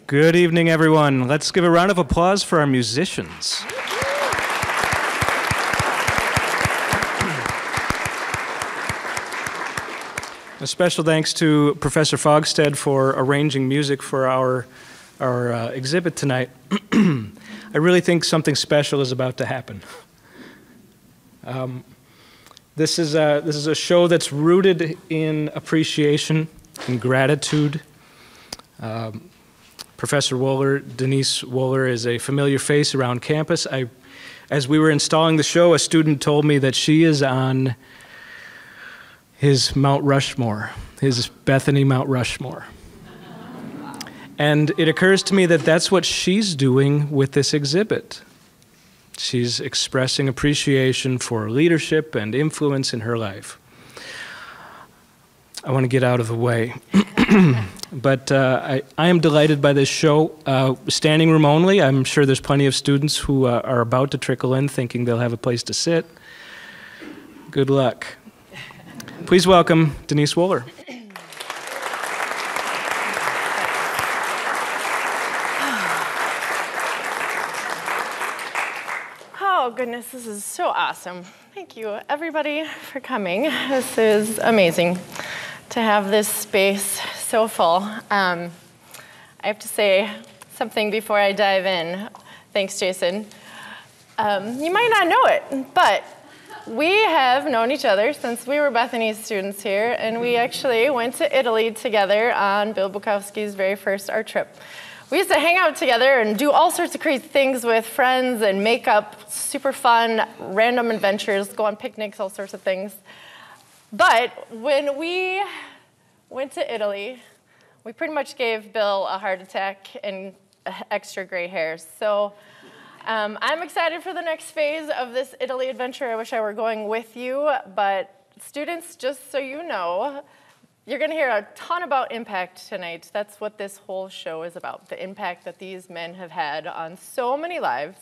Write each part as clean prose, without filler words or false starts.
Good evening, everyone. Let's give a round of applause for our musicians. A special thanks to Professor Fogstead for arranging music for our exhibit tonight. I really think something special is about to happen. This is a show that's rooted in appreciation and gratitude. Professor Wohler, Denise Wohler, is a familiar face around campus. As we were installing the show, a student told me that she is on his Mount Rushmore, his Bethany Mount Rushmore. And it occurs to me that that's what she's doing with this exhibit. She's expressing appreciation for leadership and influence in her life. I want to get out of the way. But I am delighted by this show. Standing room only. I'm sure there's plenty of students who are about to trickle in thinking they'll have a place to sit. Good luck. Please welcome Denise Wohler. Oh goodness, this is so awesome. Thank you everybody for coming. This is amazing to have this space so full. I have to say something before I dive in. Thanks, Jason. You might not know it, but we have known each other since we were Bethany's students here, and we actually went to Italy together on Bill Bukowski's very first art trip. We used to hang out together and do all sorts of crazy things with friends and make up super fun, random adventures, go on picnics, all sorts of things. But when we went to Italy, we pretty much gave Bill a heart attack and extra gray hairs. So I'm excited for the next phase of this Italy adventure. I wish I were going with you, but students, just so you know, you're going to hear a ton about impact tonight. That's what this whole show is about, the impact that these men have had on so many lives.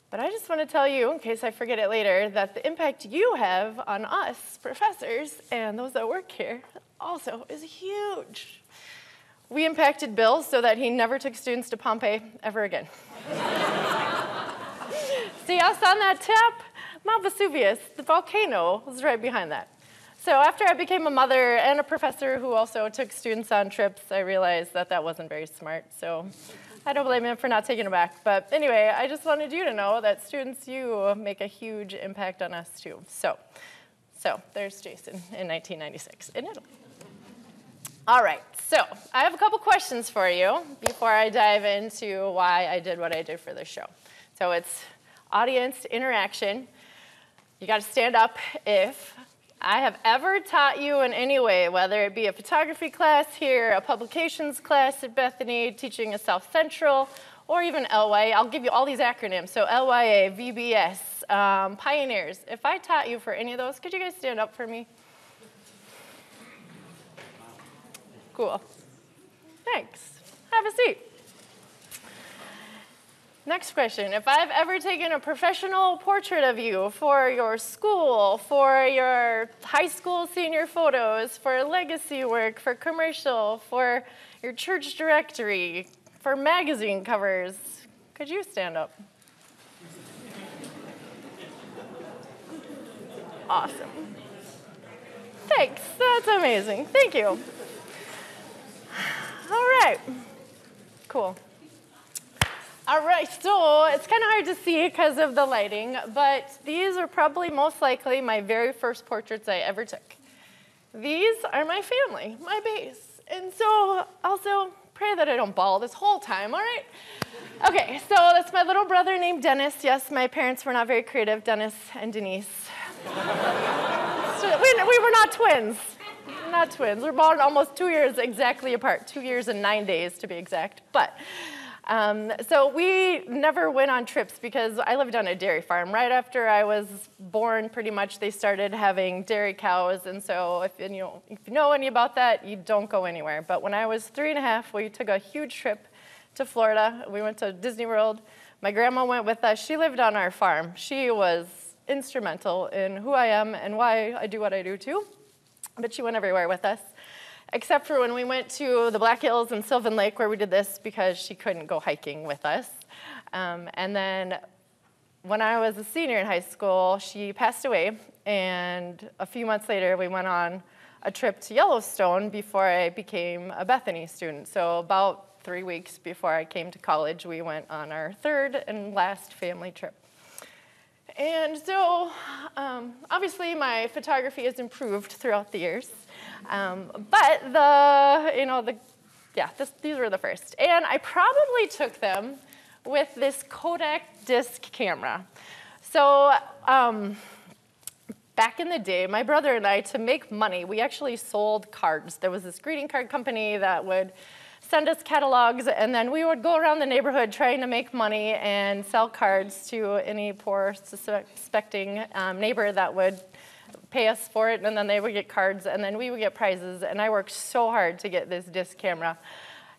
But I just want to tell you, in case I forget it later, that the impact you have on us, professors, and those that work here, also is huge. We impacted Bill so that he never took students to Pompeii ever again. See us on that tap? Mount Vesuvius, the volcano, was right behind that. So after I became a mother and a professor who also took students on trips, I realized that that wasn't very smart. So I don't blame him for not taking it back. But anyway, I just wanted you to know that students, you make a huge impact on us too. So there's Jason in 1996 in Italy. All right, so I have a couple questions for you before I dive into why I did what I did for this show. So it's audience interaction. You got to stand up if I have ever taught you in any way, whether it be a photography class here, a publications class at Bethany, teaching a South Central, or even LYA. I'll give you all these acronyms. So LYA, VBS, Pioneers. If I taught you for any of those, could you guys stand up for me? Cool. Thanks. Have a seat. Next question. If I've ever taken a professional portrait of you for your school, for your high school senior photos, for legacy work, for commercial, for your church directory, for magazine covers, could you stand up? Awesome. Thanks. That's amazing. Thank you. All right. Cool. All right, so it's kind of hard to see because of the lighting, but these are probably most likely my very first portraits I ever took. These are my family, my base. And so also pray that I don't bawl this whole time, all right? Okay, so that's my little brother named Dennis. Yes, my parents were not very creative, Dennis and Denise. So we were not twins. Not twins. We're born almost 2 years exactly apart, 2 years and 9 days to be exact. But so we never went on trips because I lived on a dairy farm. Right after I was born, pretty much, they started having dairy cows. And so if you know any about that, you don't go anywhere. But when I was 3 and a half, we took a huge trip to Florida. We went to Disney World. My grandma went with us. She lived on our farm. She was instrumental in who I am and why I do what I do too. But she went everywhere with us. except for when we went to the Black Hills and Sylvan Lake where we did this because she couldn't go hiking with us. And then when I was a senior in high school, she passed away, and a few months later we went on a trip to Yellowstone before I became a Bethany student. So about 3 weeks before I came to college, we went on our third and last family trip. And so obviously my photography has improved throughout the years, but these were the first. And I probably took them with this Kodak disc camera. So back in the day, my brother and I, to make money, we actually sold cards. There was this greeting card company that would send us catalogs, and then we would go around the neighborhood trying to make money and sell cards to any poor, suspecting neighbor that would pay us for it, and then they would get cards, and then we would get prizes. And I worked so hard to get this disc camera,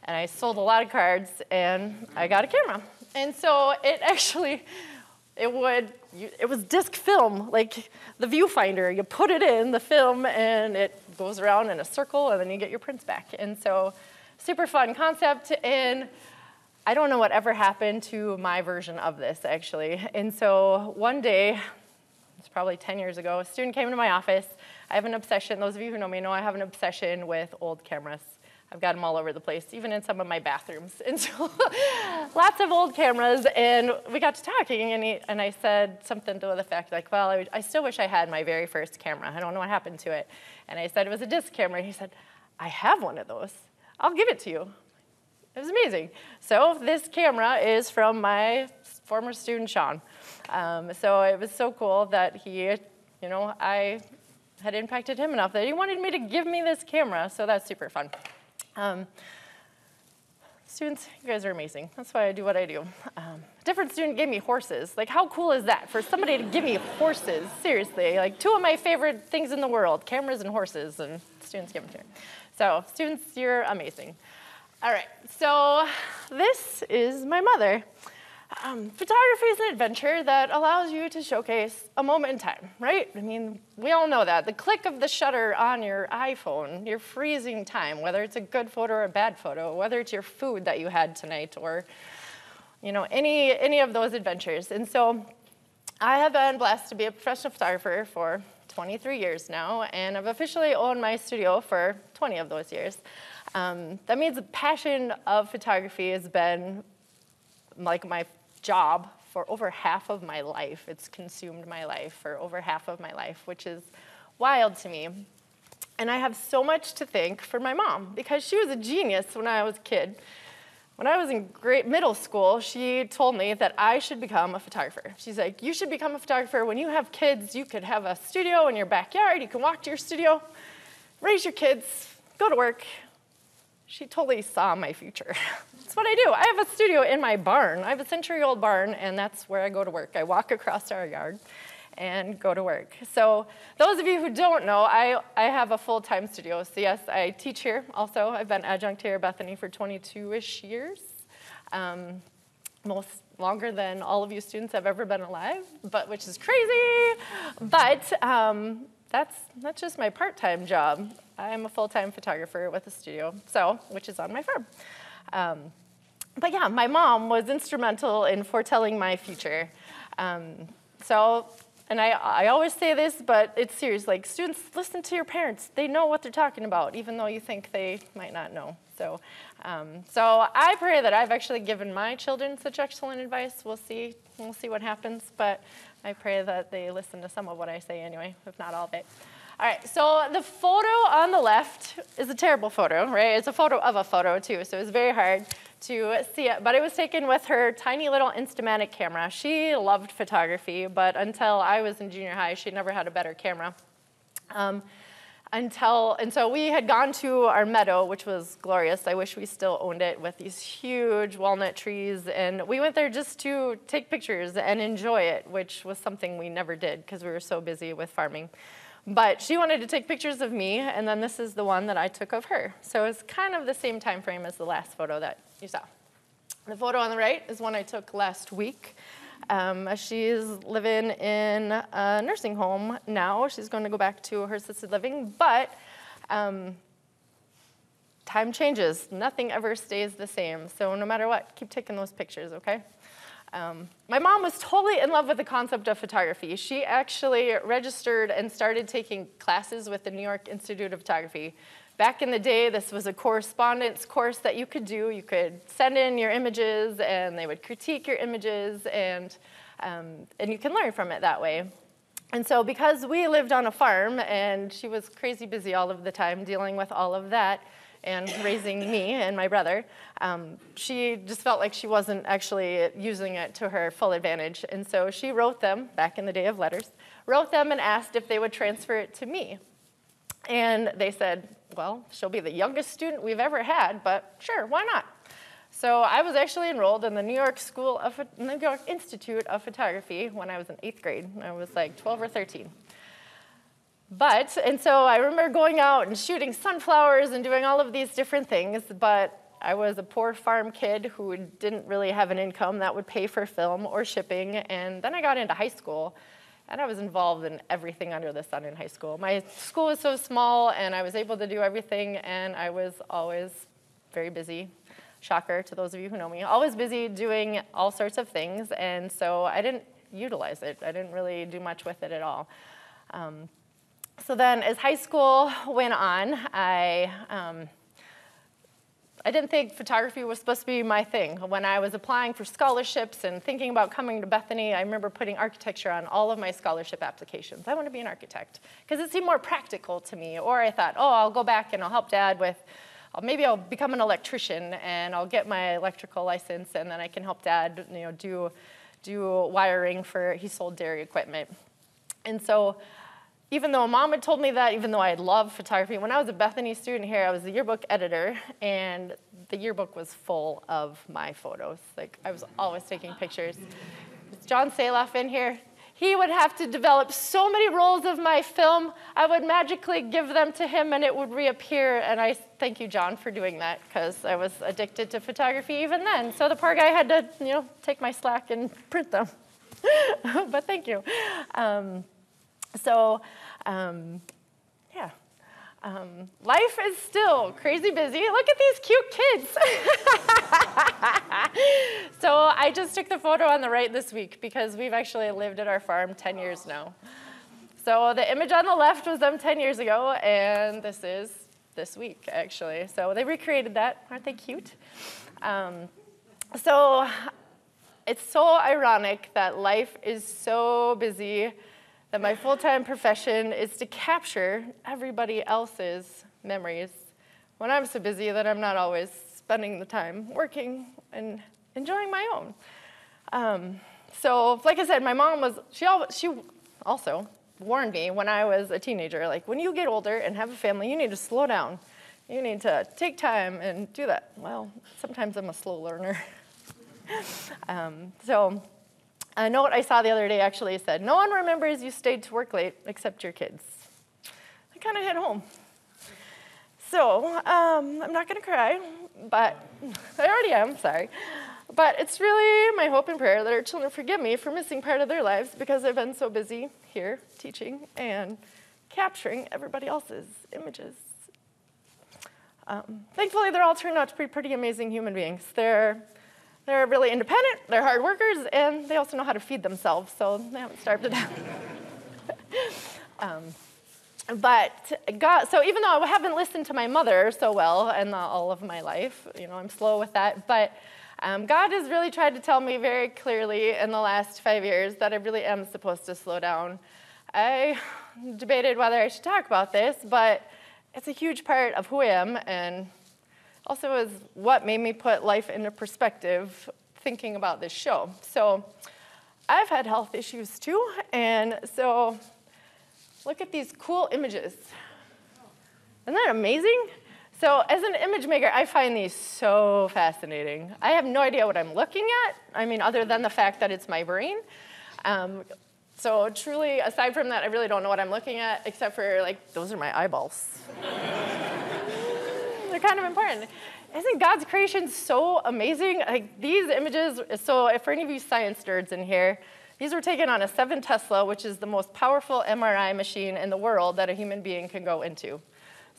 and I sold a lot of cards, and I got a camera. And so it was disc film, like the viewfinder. You put it in the film, and it goes around in a circle, and then you get your prints back. And so super fun concept, and I don't know what ever happened to my version of this, actually. And so one day, it's probably 10 years ago, a student came into my office. I have an obsession. Those of you who know me know I have an obsession with old cameras. I've got them all over the place, even in some of my bathrooms. And so lots of old cameras, and we got to talking, and I said something to the effect like, well, I still wish I had my very first camera. I don't know what happened to it. And I said it was a disc camera. And he said, I have one of those. I'll give it to you. It was amazing. So this camera is from my former student, Sean. So it was so cool that I had impacted him enough that he wanted me to give me this camera. So that's super fun. Students, you guys are amazing. That's why I do what I do. A different student gave me horses. Like, how cool is that for somebody to give me horses? Seriously, like two of my favorite things in the world, cameras and horses, and students give them to me. So students, you're amazing. All right, so this is my mother. Photography is an adventure that allows you to showcase a moment in time, right? I mean, we all know that. The click of the shutter on your iPhone, you're freezing time, whether it's a good photo or a bad photo, whether it's your food that you had tonight or any of those adventures. And so I have been blessed to be a professional photographer for 23 years now, and I've officially owned my studio for 20 of those years. That means the passion of photography has been like my job for over half of my life. It's consumed my life for over half of my life, which is wild to me. And I have so much to thank for my mom, because she was a genius when I was a kid. When I was in middle school, she told me that I should become a photographer. She's like, you should become a photographer. When you have kids, you could have a studio in your backyard. You can walk to your studio, raise your kids, go to work. She totally saw my future. That's what I do. I have a studio in my barn. I have a century-old barn, and that's where I go to work. I walk across our yard and go to work. So those of you who don't know, I have a full-time studio. So yes, I teach here also. I've been adjunct here at Bethany for 22-ish years, most longer than all of you students have ever been alive, which is crazy. But that's just my part-time job. I'm a full-time photographer with a studio, which is on my farm. But yeah, my mom was instrumental in foretelling my future. And I always say this, but it's serious. Like, students, listen to your parents. They know what they're talking about, even though you think they might not know. So I pray that I've actually given my children such excellent advice. We'll see what happens, but I pray that they listen to some of what I say anyway, if not all of it. All right, so the photo on the left is a terrible photo, right? It's a photo of a photo, too, so it's very hard to see it. But it was taken with her tiny little Instamatic camera. She loved photography, but until I was in junior high, she never had a better camera. And so we had gone to our meadow, which was glorious. I wish we still owned it, with these huge walnut trees. And we went there just to take pictures and enjoy it, which was something we never did because we were so busy with farming. But she wanted to take pictures of me, and then this is the one that I took of her. So it's kind of the same time frame as the last photo that you saw. The photo on the right is one I took last week. She's living in a nursing home now. She's going to go back to her assisted living, but time changes. Nothing ever stays the same. So no matter what, keep taking those pictures, okay? My mom was totally in love with the concept of photography. She actually registered and started taking classes with the New York Institute of Photography. Back in the day, this was a correspondence course that you could do. You could send in your images, and they would critique your images, and you can learn from it that way. And so because we lived on a farm, and she was crazy busy all of the time dealing with all of that, and raising me and my brother, she just felt like she wasn't actually using it to her full advantage. And so she wrote them, back in the day of letters, wrote them and asked if they would transfer it to me. And they said, well, she'll be the youngest student we've ever had, but sure, why not? So I was actually enrolled in the New York Institute of Photography when I was in 8th grade. I was like 12 or 13. And so I remember going out and shooting sunflowers and doing all of these different things, but I was a poor farm kid who didn't really have an income that would pay for film or shipping, and then I got into high school, and I was involved in everything under the sun in high school. My school was so small, and I was able to do everything, and I was always very busy. Shocker to those of you who know me. Always busy doing all sorts of things, and so I didn't utilize it. I didn't really do much with it at all. So then as high school went on, I didn't think photography was supposed to be my thing. When I was applying for scholarships and thinking about coming to Bethany, I remember putting architecture on all of my scholarship applications. I want to be an architect because it seemed more practical to me. Or I thought, oh, I'll go back and I'll help Dad with, maybe I'll become an electrician and I'll get my electrical license and then I can help Dad, do wiring for, he sold dairy equipment. And so even though Mom had told me that, even though I loved photography, when I was a Bethany student here, I was the yearbook editor, and the yearbook was full of my photos. Like, I was always taking pictures. Is John Saloff in here? He would have to develop so many rolls of my film. I would magically give them to him, and it would reappear, and I thank you, John, for doing that, because I was addicted to photography even then. So the poor guy had to, take my slack and print them. But thank you. Life is still crazy busy. Look at these cute kids. So I just took the photo on the right this week because we've actually lived at our farm 10 years now. So the image on the left was them 10 years ago, and this is this week, actually. So they recreated that. Aren't they cute? So it's so ironic that life is so busy that my full-time profession is to capture everybody else's memories when I'm so busy that I'm not always spending the time working and enjoying my own. So like I said, my mom she also warned me when I was a teenager, like, when you get older and have a family, you need to slow down. You need to take time and do that. Well, sometimes I'm a slow learner. A note I saw the other day actually said, no one remembers you stayed to work late except your kids. I kind of hit home. So I'm not going to cry, but I already am, sorry. But it's really my hope and prayer that our children forgive me for missing part of their lives because I've been so busy here teaching and capturing everybody else's images. Thankfully, they're all turned out to be pretty amazing human beings. They're really independent, they're hard workers, and they also know how to feed themselves, so they haven't starved to death. But God, so even though I haven't listened to my mother so well in all of my life, I'm slow with that, but God has really tried to tell me very clearly in the last 5 years that I really am supposed to slow down. I debated whether I should talk about this, but it's a huge part of who I am, and also is what made me put life into perspective thinking about this show. So I've had health issues too, and so look at these cool images. Isn't that amazing? So as an image maker, I find these so fascinating. I have no idea what I'm looking at, other than the fact that it's my brain. So truly, aside from that, I really don't know what I'm looking at, except for, those are my eyeballs. They're kind of important. Isn't God's creation so amazing? These images, so for any of you science nerds in here, these were taken on a 7 Tesla, which is the most powerful MRI machine in the world that a human being can go into.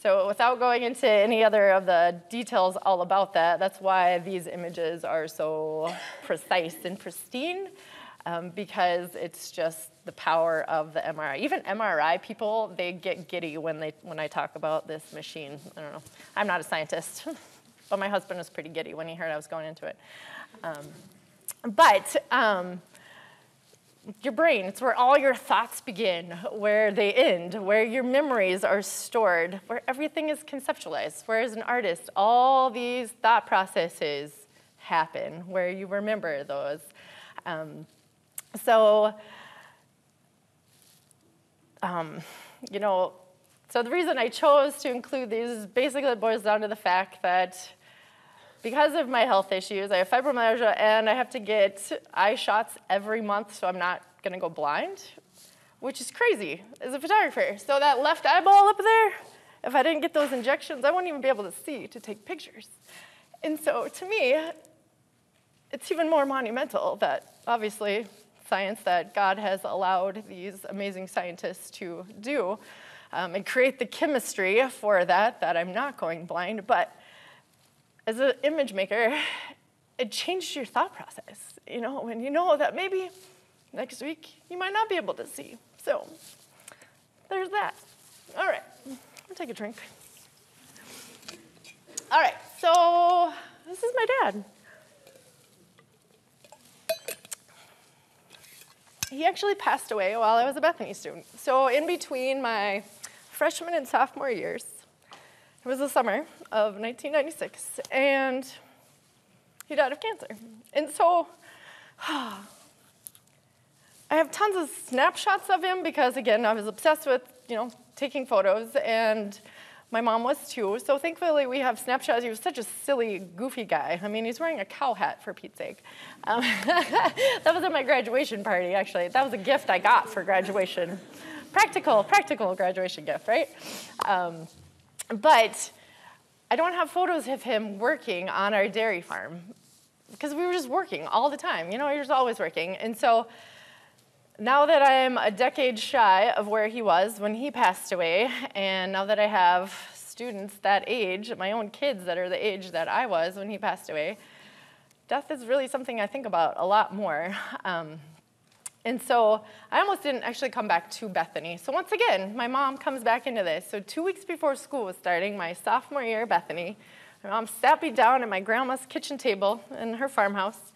So without going into any other of the details all about that, that's why these images are so precise and pristine, because it's just the power of the MRI. Even MRI people, they get giddy when I talk about this machine. I don't know. I'm not a scientist, but my husband was pretty giddy when he heard I was going into it. Your brain, it's where all your thoughts begin, where they end, where your memories are stored, where everything is conceptualized. Where as an artist, all these thought processes happen, where you remember those. So the reason I chose to include these is basically it boils down to the fact that because of my health issues, I have fibromyalgia, and I have to get eye shots every month, so I'm not going to go blind, which is crazy as a photographer. So that left eyeball up there, if I didn't get those injections, I wouldn't even be able to see to take pictures. And so to me, it's even more monumental that, obviously, science that God has allowed these amazing scientists to do and create the chemistry for that I'm not going blind. But as an image maker, it changed your thought process, when you know that maybe next week you might not be able to see. So there's that. All right, I'll take a drink. All right, so this is my dad. He actually passed away while I was a Bethany student. So in between my freshman and sophomore years, it was the summer of 1996, and he died of cancer. And so I have tons of snapshots of him because, again, I was obsessed with, taking photos, and my mom was too. So thankfully, we have snapshots. He was such a silly, goofy guy. I mean, he's wearing a cow hat, for Pete's sake. That was at my graduation party, actually. That was a gift I got for graduation. Practical graduation gift, right? But I don't have photos of him working on our dairy farm because we were just working all the time. You're just always working. And so now that I'm a decade shy of where he was when he passed away, and now that I have students that age, my own kids that are the age that I was when he passed away, death is really something I think about a lot more. And so I almost didn't actually come back to Bethany. So once again, my mom comes back into this. So 2 weeks before school was starting, my sophomore year at Bethany, my mom sat me down at my grandma's kitchen table in her farmhouse.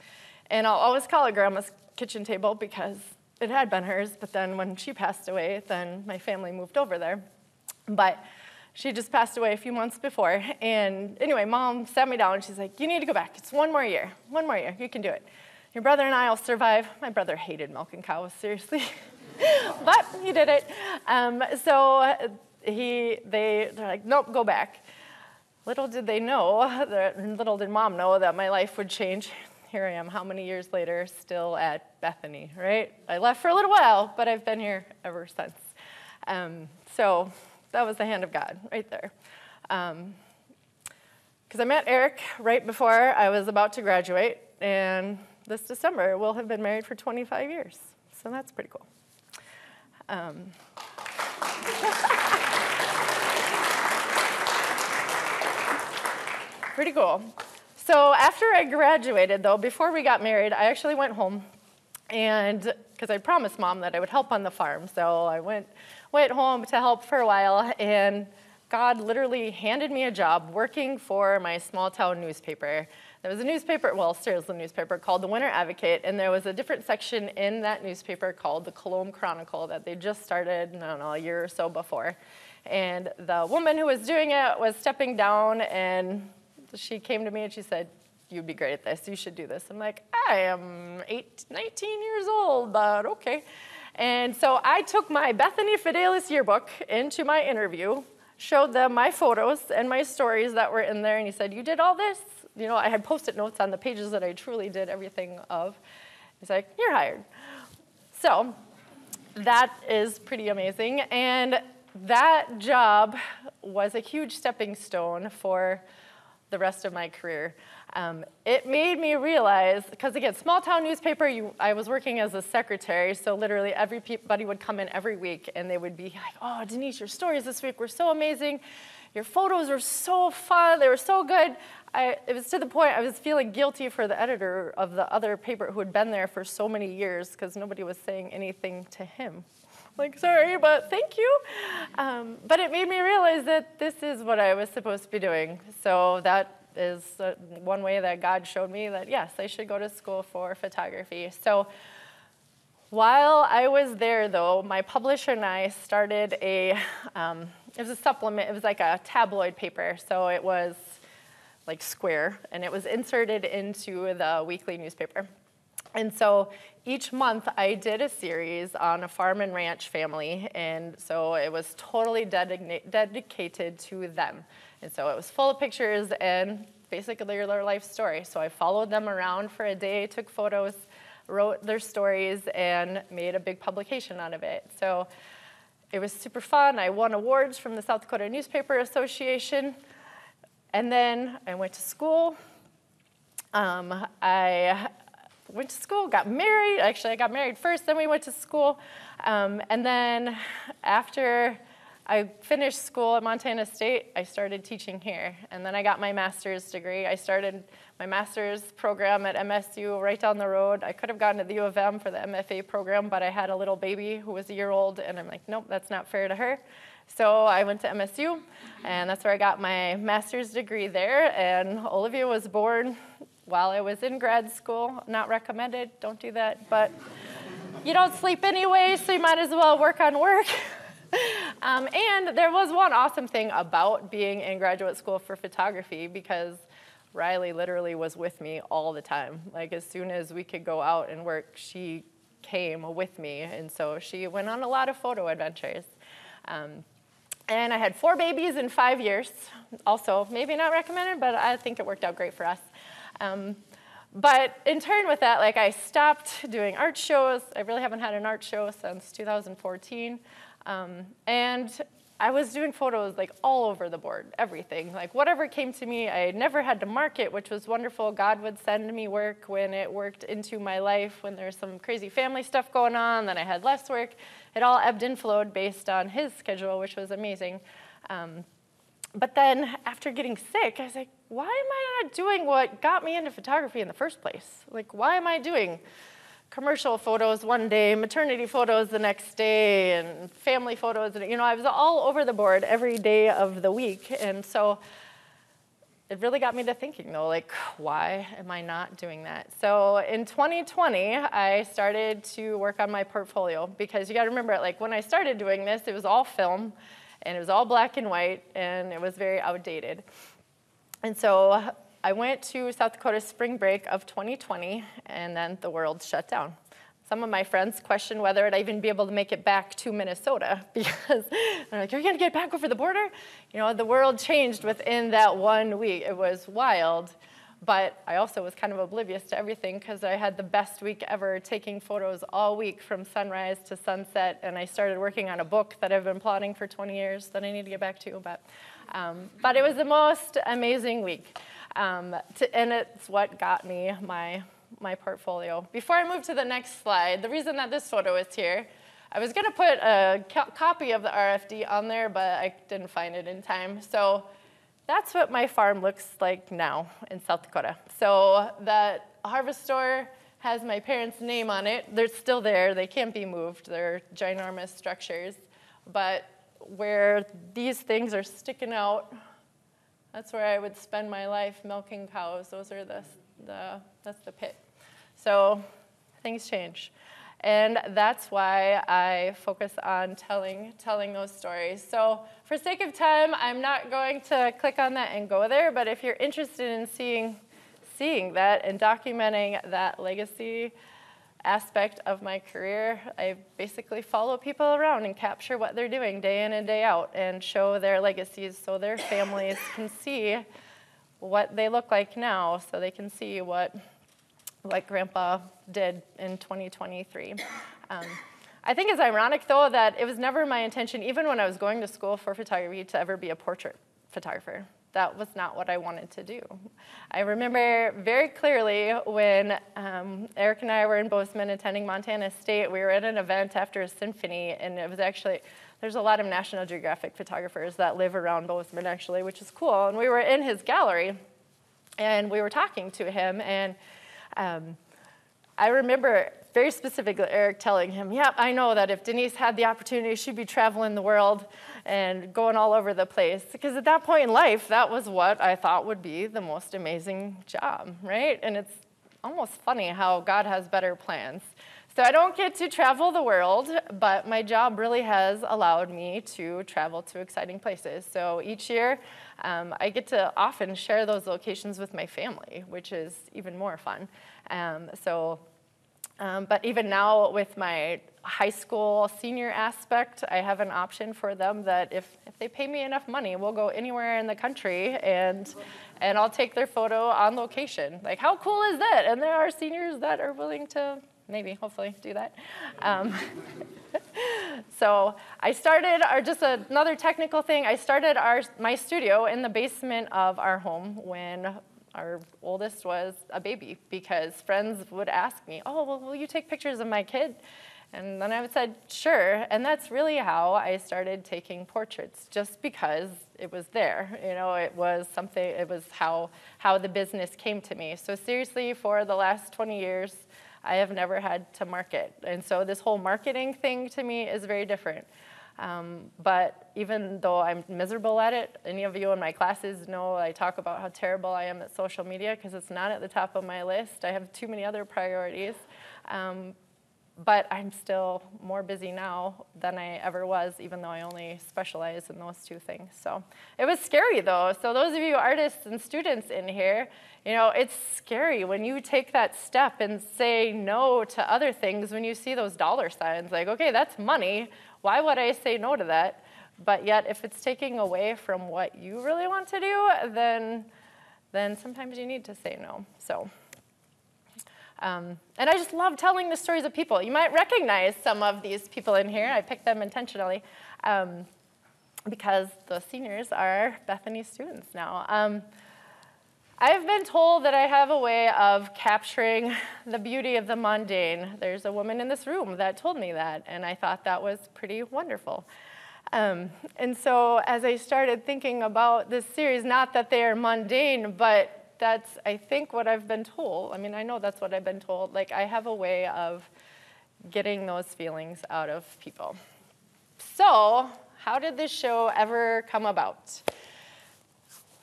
And I'll always call it grandma's kitchen table because it had been hers. But then when she passed away, then my family moved over there. But she just passed away a few months before. And anyway, mom sat me down and she's like, you need to go back. It's one more year, you can do it. Your brother and I will survive. My brother hated milking cows, seriously. But he did it. They're like, nope, go back. Little did mom know that my life would change. Here I am, how many years later, still at Bethany, right? I left for a little while, but I've been here ever since. So that was the hand of God right there. Because I met Eric right before I was about to graduate, and this December we'll have been married for 25 years. So that's pretty cool. Pretty cool. So after I graduated, though, before we got married, I actually went home, and because I promised Mom that I would help on the farm. So I went home to help for a while, and God literally handed me a job working for my small town newspaper. There was a newspaper, well, still is a newspaper, called the Winter Advocate, and there was a different section in that newspaper called the Cologne Chronicle that they just started, I don't know, a year or so before. And the woman who was doing it was stepping down, and she came to me and she said, you'd be great at this, you should do this. I'm like, I am 19 years old, but okay. And so I took my Bethany Fidelis yearbook into my interview, showed them my photos and my stories that were in there, and he said, you did all this? I had Post-it notes on the pages that I truly did everything of. He's like, you're hired. So that is pretty amazing, and that job was a huge stepping stone for the rest of my career. It made me realize, because again, small town newspaper, I was working as a secretary, so literally everybody would come in every week and they would be like, oh, Denise, your stories this week were so amazing. Your photos were so fun, they were so good. It was to the point I was feeling guilty for the editor of the other paper who had been there for so many years because nobody was saying anything to him. Like, sorry, but thank you. But it made me realize that this is what I was supposed to be doing. So that is one way that God showed me that, yes, I should go to school for photography. So while I was there, though, my publisher and I started it was a supplement. It was like a tabloid paper. So it was like square, and it was inserted into the weekly newspaper. And so each month I did a series on a farm and ranch family, and so it was totally dedicated to them. And so it was full of pictures and basically their life story. So I followed them around for a day, took photos, wrote their stories, and made a big publication out of it. So it was super fun. I won awards from the South Dakota Newspaper Association. And then I went to school. I went to school, got married. Actually, I got married first, then we went to school. And then after I finished school at Montana State, I started teaching here. And then I got my master's degree. I started my master's program at MSU right down the road. I could have gone to the U of M for the MFA program, but I had a little baby who was a year old, and I'm like, nope, that's not fair to her. So I went to MSU, and that's where I got my master's degree there. And Olivia was born while I was in grad school. Not recommended, don't do that. But you don't sleep anyway, so you might as well work on work. And there was one awesome thing about being in graduate school for photography, because Riley literally was with me all the time. Like, as soon as we could go out and work, she came with me. And so she went on a lot of photo adventures. And I had 4 babies in 5 years. Also, maybe not recommended, but I think it worked out great for us. But in turn with that, like, I stopped doing art shows. I really haven't had an art show since 2014. And I was doing photos like all over the board, everything. Like, whatever came to me, I never had to market, which was wonderful. God would send me work when it worked into my life, when there was some crazy family stuff going on, then I had less work. It all ebbed and flowed based on his schedule, which was amazing. But then after getting sick, I was like, why am I not doing what got me into photography in the first place? Like, why am I doing commercial photos one day, maternity photos the next day, and family photos? And, I was all over the board every day of the week. And so it really got me to thinking, though, like, why am I not doing that? So in 2020, I started to work on my portfolio, because you got to remember, like, when I started doing this, it was all film, and it was all black and white, and it was very outdated. And so I went to South Dakota spring break of 2020, and then the world shut down. Some of my friends questioned whether I'd even be able to make it back to Minnesota, because they're like, you're going to get back over the border? The world changed within that 1 week. It was wild, but I also was kind of oblivious to everything, because I had the best week ever, taking photos all week from sunrise to sunset, and I started working on a book that I've been plotting for 20 years that I need to get back to, but it was the most amazing week. And it's what got me my portfolio. Before I move to the next slide, the reason that this photo is here, I was going to put a copy of the RFD on there, but I didn't find it in time. So that's what my farm looks like now in South Dakota. So that harvest store has my parents' name on it. They're still there. They can't be moved. They're ginormous structures. But where these things are sticking out, that's where I would spend my life milking cows. Those are that's the pit. So things change. And that's why I focus on telling those stories. So for sake of time, I'm not going to click on that and go there, but if you're interested in seeing that and documenting that legacy aspect of my career, I basically follow people around and capture what they're doing day in and day out and show their legacies so their families can see what they look like now, so they can see what Grandpa did in 2023. I think it's ironic, though, that it was never my intention, even when I was going to school for photography, to ever be a portrait photographer. that was not what I wanted to do. I remember very clearly when Eric and I were in Bozeman attending Montana State. We were at an event after a symphony, and it was actually, there's a lot of National Geographic photographers that live around Bozeman, actually, which is cool. And we were in his gallery, and we were talking to him, and I remember very specifically Eric telling him, yeah, I know that if Denise had the opportunity, she'd be traveling the world and going all over the place. Because at that point in life, that was what I thought would be the most amazing job, right? And it's almost funny how God has better plans. So I don't get to travel the world, but my job really has allowed me to travel to exciting places. So each year, I get to often share those locations with my family, which is even more fun. But even now with my high school senior aspect, I have an option for them that if they pay me enough money, we'll go anywhere in the country and I'll take their photo on location. Like, how cool is that? And there are seniors that are willing to maybe, hopefully, do that. So I started, just another technical thing, I started my studio in the basement of our home when our oldest was a baby, because friends would ask me, oh, well, will you take pictures of my kid? And then I would say, sure. And that's really how I started taking portraits, just because it was there. You know, it was something, it was how the business came to me. So seriously, for the last 20 years, I have never had to market. And so this whole marketing thing to me is very different. But even though I'm miserable at it, any of you in my classes know I talk about how terrible I am at social media because it's not at the top of my list. I have too many other priorities. But I'm still more busy now than I ever was, even though I only specialize in those two things. So it was scary, though. So those of you artists and students in here, you know, it's scary when you take that step and say no to other things when you see those dollar signs. Like, okay, that's money. Why would I say no to that? But yet, if it's taking away from what you really want to do, then sometimes you need to say no. So. And I just love telling the stories of people. You might recognize some of these people in here. I picked them intentionally because the seniors are Bethany students now. I've been told that I have a way of capturing the beauty of the mundane. There's a woman in this room that told me that, and I thought that was pretty wonderful. And so as I started thinking about this series, not that they are mundane, but that's, I think, what I've been told. I mean, I know that's what I've been told. Like, I have a way of getting those feelings out of people. So, how did this show ever come about?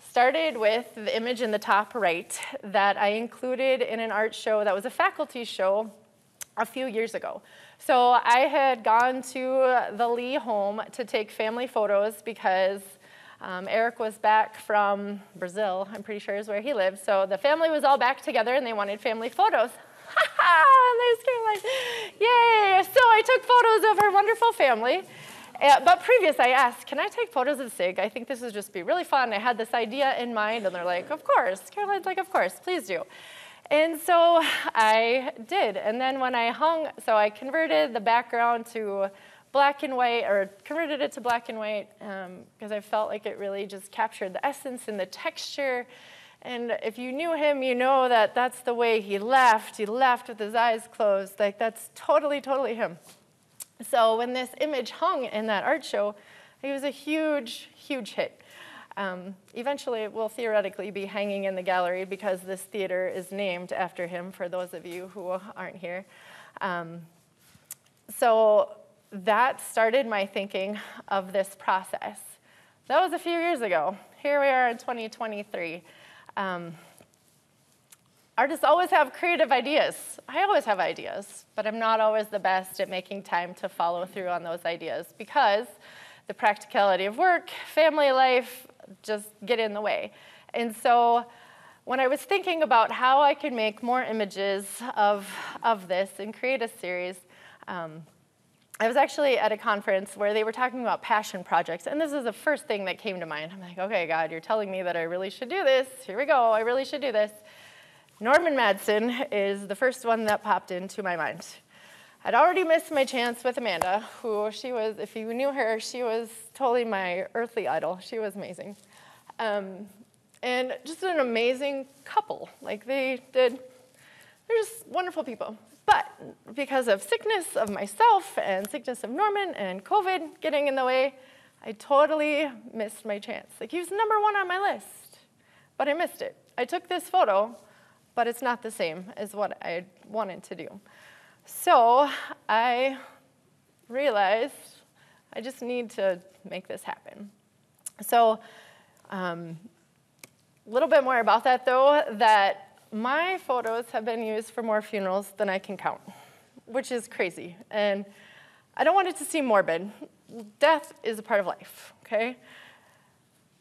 Started with the image in the top right that I included in an art show that was a faculty show a few years ago. So, I had gone to the Lee home to take family photos because Eric was back from Brazil, I'm pretty sure is where he lived. So the family was all back together and they wanted family photos. Ha ha! There's Caroline. Yay! So I took photos of her wonderful family. But previous, I asked, can I take photos of Sig? I think this would just be really fun. I had this idea in mind, and they're like, of course. Caroline's like, of course, please do. And so I did. And then when I hung, so I converted the background to black and white, or converted it to black and white, because I felt like it really just captured the essence and the texture. And if you knew him, you know that that's the way he left. He left with his eyes closed. Like, that's totally, totally him. So when this image hung in that art show, it was a huge, huge hit. Eventually, it will theoretically be hanging in the gallery because this theater is named after him, for those of you who aren't here. So that started my thinking of this process. That was a few years ago. Here we are in 2023. Artists always have creative ideas. I always have ideas, but I'm not always the best at making time to follow through on those ideas because the practicality of work, family life, just get in the way. And so when I was thinking about how I could make more images of this and create a series, I was actually at a conference where they were talking about passion projects, and this is the first thing that came to mind. I'm like, okay, God, you're telling me that I really should do this. Here we go, I really should do this. Norman Madsen is the first one that popped into my mind. I'd already missed my chance with Amanda, who she was, if you knew her, she was totally my earthly idol. She was amazing. And just an amazing couple. Like they're just wonderful people. But because of sickness of myself and sickness of Norman and COVID getting in the way, I totally missed my chance. Like he was number 1 on my list, but I missed it. I took this photo, but it's not the same as what I wanted to do. So I realized I just need to make this happen. So a little bit more about that, though, that my photos have been used for more funerals than I can count, which is crazy. And I don't want it to seem morbid. Death is a part of life, okay?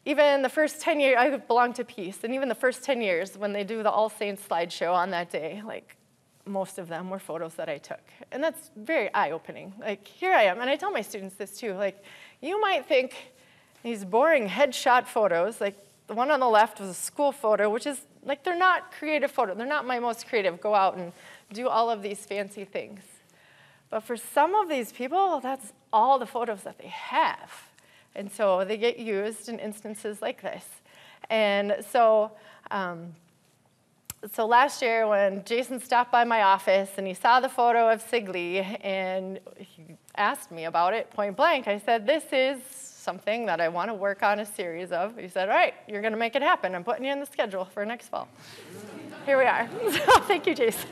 Even the first 10 years, I belong to Peace, and even the first 10 years when they do the All Saints slideshow on that day, like most of them were photos that I took. And that's very eye-opening. Like here I am, and I tell my students this too, like you might think these boring headshot photos, like the one on the left was a school photo, which is like they're not creative photos. They're not my most creative, go out and do all of these fancy things. But for some of these people, that's all the photos that they have. And so they get used in instances like this. And so, so last year when Jason stopped by my office and he saw the photo of Sigley and he asked me about it point blank, I said, this is something that I want to work on a series of. He said, all right, you're going to make it happen. I'm putting you in the schedule for next fall. Here we are. So thank you, Jason.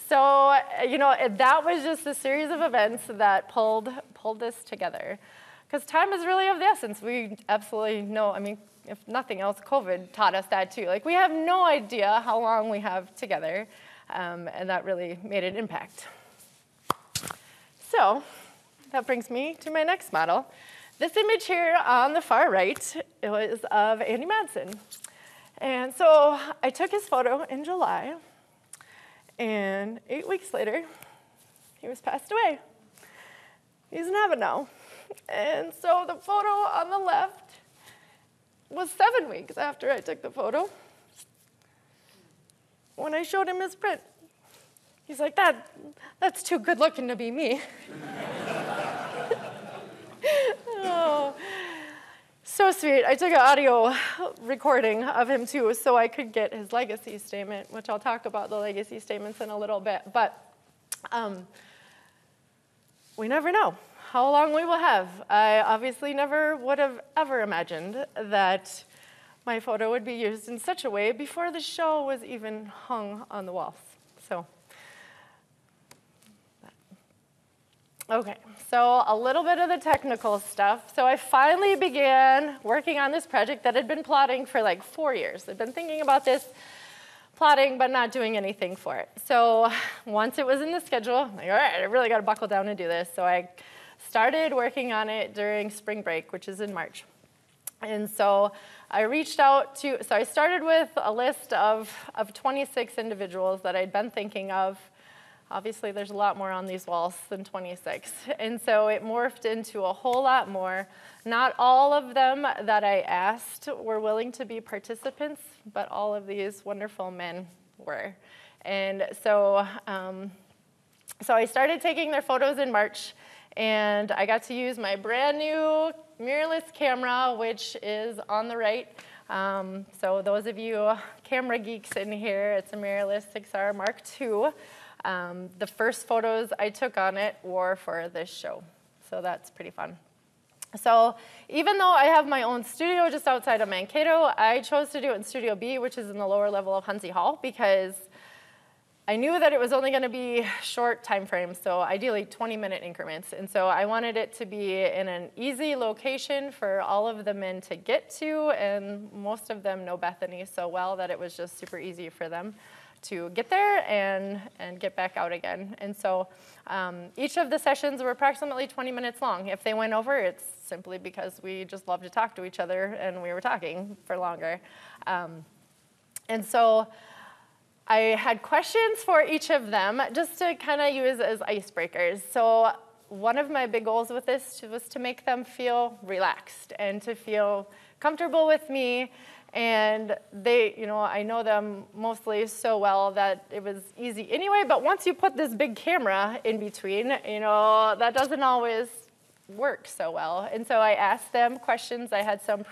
So, you know, that was just a series of events that pulled this together. Because time is really of the essence. We absolutely know, I mean, if nothing else, COVID taught us that too. Like, we have no idea how long we have together, and that really made an impact. So, that brings me to my next model. This image here on the far right, it was of Andy Madsen. And so I took his photo in July, and 8 weeks later, he was passed away. He's in heaven now. And so the photo on the left was 7 weeks after I took the photo. When I showed him his print, he's like, that's too good looking to be me. Oh. So sweet. I took an audio recording of him too so I could get his legacy statement, which I'll talk about the legacy statements in a little bit. But we never know how long we will have. I obviously never would have ever imagined that my photo would be used in such a way before the show was even hung on the walls. So. Okay, so a little bit of the technical stuff. So I finally began working on this project that I'd been plotting for like 4 years. I'd been thinking about this, plotting, but not doing anything for it. So once it was in the schedule, I'm like, all right, I really got to buckle down and do this. So I started working on it during spring break, which is in March. And so I reached out to, so I started with a list of 26 individuals that I'd been thinking of. Obviously, there's a lot more on these walls than 26. And so it morphed into a whole lot more. Not all of them that I asked were willing to be participants, but all of these wonderful men were. And so, so I started taking their photos in March, and I got to use my brand new mirrorless camera, which is on the right. So those of you camera geeks in here, it's a mirrorless 6R Mark II. The first photos I took on it were for this show, so that's pretty fun. So even though I have my own studio just outside of Mankato, I chose to do it in Studio B, which is in the lower level of Huntsy Hall, because I knew that it was only going to be short time frames, so ideally 20-minute increments. And so I wanted it to be in an easy location for all of the men to get to, and most of them know Bethany so well that it was just super easy for them to get there and get back out again. And so each of the sessions were approximately 20 minutes long. If they went over, it's simply because we just love to talk to each other and we were talking for longer. And so I had questions for each of them just to kind of use as icebreakers. So one of my big goals with this was to make them feel relaxed and to feel comfortable with me. And they, you know, I know them mostly so well that it was easy anyway, but once you put this big camera in between, you know, that doesn't always work so well. And so I asked them questions. I had some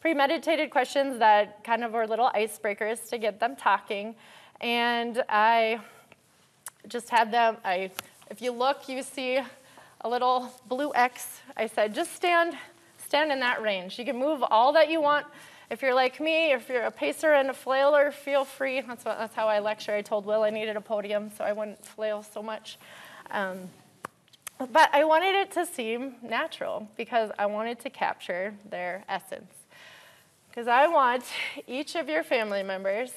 premeditated questions that kind of were little icebreakers to get them talking. And I just had them, if you look, you see a little blue X. I said, just stand in that range. You can move all that you want. If you're like me, if you're a pacer and a flailer, feel free. That's how I lecture. I told Will I needed a podium so I wouldn't flail so much. But I wanted it to seem natural because I wanted to capture their essence. Because I want each of your family members,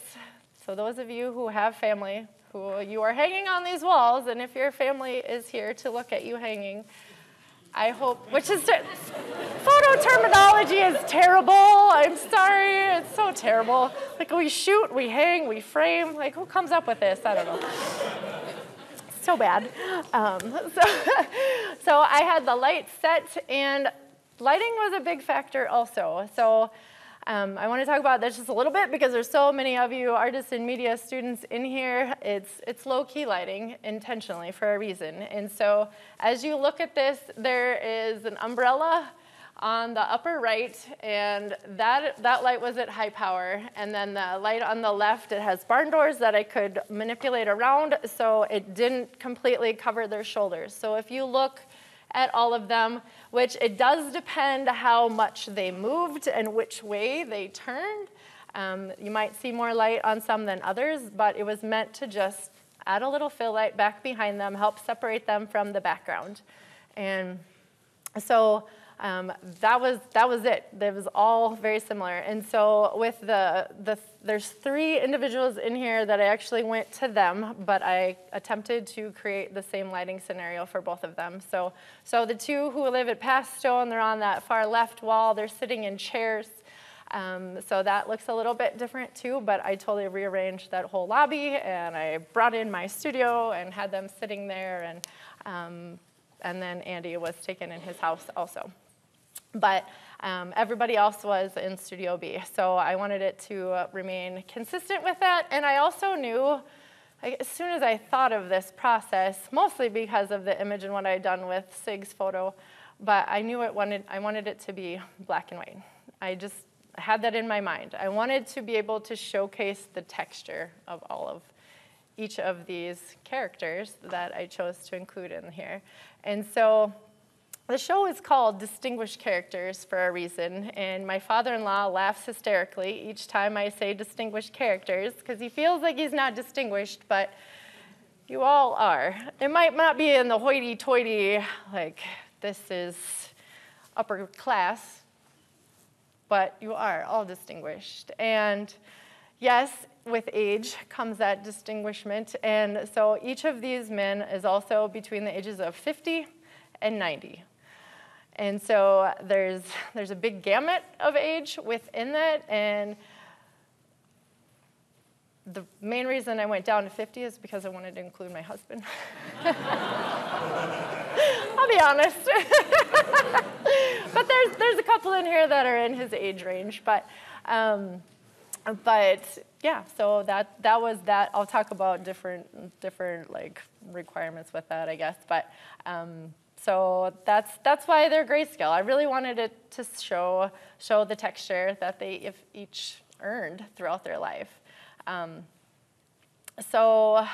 so those of you who have family, who you are hanging on these walls, and if your family is here to look at you hanging, I hope, which is, photo terminology is terrible. I'm sorry, it's so terrible. Like we shoot, we hang, we frame. Like who comes up with this? I don't know. So bad. So I had the light set, and lighting was a big factor also. So I want to talk about this just a little bit because there's so many of you artists and media students in here. It's low-key lighting intentionally for a reason. And so as you look at this, there is an umbrella on the upper right, and that light was at high power. And then the light on the left, it has barn doors that I could manipulate around so it didn't completely cover their shoulders. So if you look at all of them, which it does depend how much they moved and which way they turned. You might see more light on some than others, but it was meant to just add a little fill light back behind them, help separate them from the background. And so that was it. It was all very similar. And so with there's 3 individuals in here that I actually went to them, but I attempted to create the same lighting scenario for both of them. So the 2 who live at Pastone, they're on that far left wall. They're sitting in chairs. So that looks a little bit different too, but I totally rearranged that whole lobby, and I brought in my studio and had them sitting there, and then Andy was taken in his house also. But everybody else was in Studio B. So I wanted it to remain consistent with that. And I also knew, as soon as I thought of this process, mostly because of the image and what I'd done with Sig's photo, but I knew I wanted it to be black and white. I just had that in my mind. I wanted to be able to showcase the texture of each of these characters that I chose to include in here. And so the show is called Distinguished Characters for a reason, and my father-in-law laughs hysterically each time I say distinguished characters because he feels like he's not distinguished, but you all are. It might not be in the hoity-toity, like this is upper class, but you are all distinguished. And yes, with age comes that distinguishment, and so each of these men is also between the ages of 50 and 90. And so there's a big gamut of age within that, and the main reason I went down to 50 is because I wanted to include my husband. I'll be honest. But there's a couple in here that are in his age range, but yeah, so that was that. I'll talk about different like requirements with that, I guess, but. So that's why they're grayscale. I really wanted it to show the texture that they each earned throughout their life. So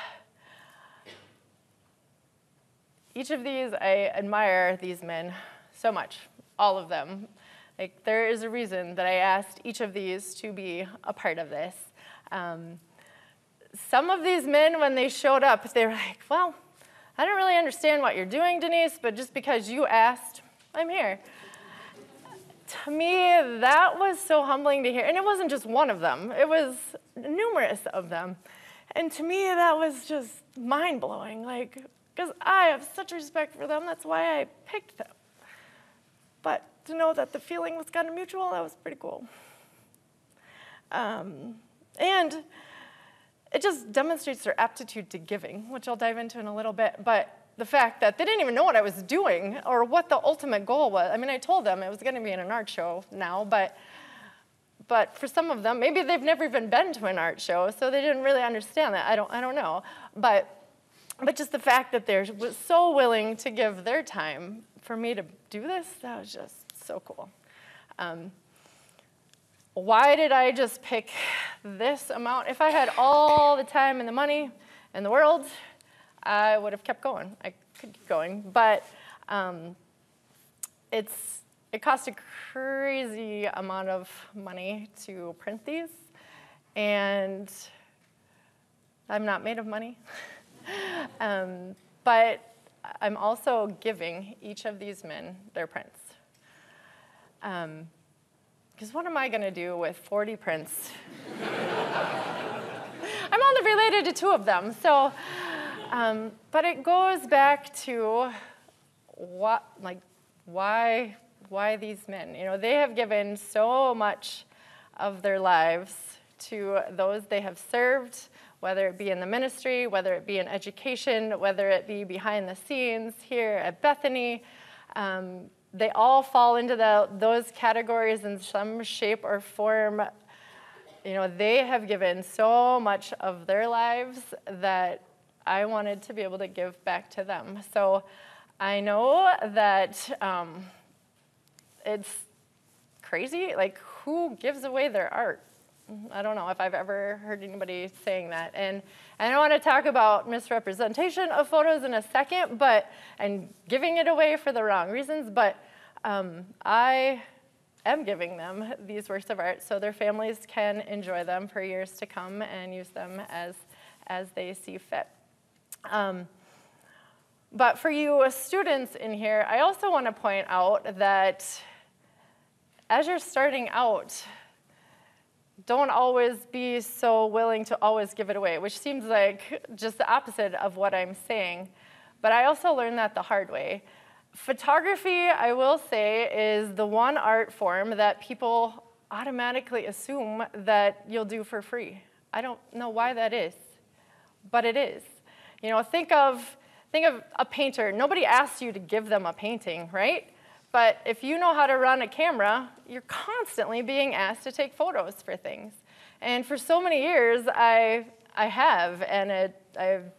each of these, I admire these men so much, all of them. Like there is a reason that I asked each of these to be a part of this. Some of these men, when they showed up, they were like, well, I don't really understand what you're doing, Denise, but just because you asked, I'm here. To me, that was so humbling to hear. And it wasn't just one of them. It was numerous of them. And to me, that was just mind-blowing, like, because I have such respect for them. That's why I picked them. But to know that the feeling was kind of mutual, that was pretty cool. And it just demonstrates their aptitude to giving, which I'll dive into in a little bit. But the fact that they didn't even know what I was doing or what the ultimate goal was. I mean, I told them it was going to be in an art show now, but for some of them, maybe they've never even been to an art show, so they didn't really understand that. I don't know. But But just the fact that they're so willing to give their time for me to do this, that was just so cool. Why did I just pick this amount? If I had all the time and the money in the world, I would have kept going. I could keep going, but it cost a crazy amount of money to print these, and I'm not made of money. But I'm also giving each of these men their prints. Because what am I going to do with 40 prints? I'm only related to 2 of them. So, but it goes back to why these men? You know, they have given so much of their lives to those they have served, whether it be in the ministry, whether it be in education, whether it be behind the scenes here at Bethany. They all fall into those categories in some shape or form. You know, they have given so much of their lives that I wanted to be able to give back to them. So I know that it's crazy. Like, who gives away their art? I don't know if I've ever heard anybody saying that. And I want to talk about misrepresentation of photos in a second, and giving it away for the wrong reasons, but I am giving them these works of art so their families can enjoy them for years to come and use them as they see fit. But for you students in here, I also want to point out that as you're starting out, don't always be so willing to always give it away, which seems like just the opposite of what I'm saying. But I also learned that the hard way. Photography, I will say, is the one art form that people automatically assume that you'll do for free. I don't know why that is, but it is. You know, think of a painter. Nobody asks you to give them a painting, right? But if you know how to run a camera, you're constantly being asked to take photos for things. And for so many years, I have, and I've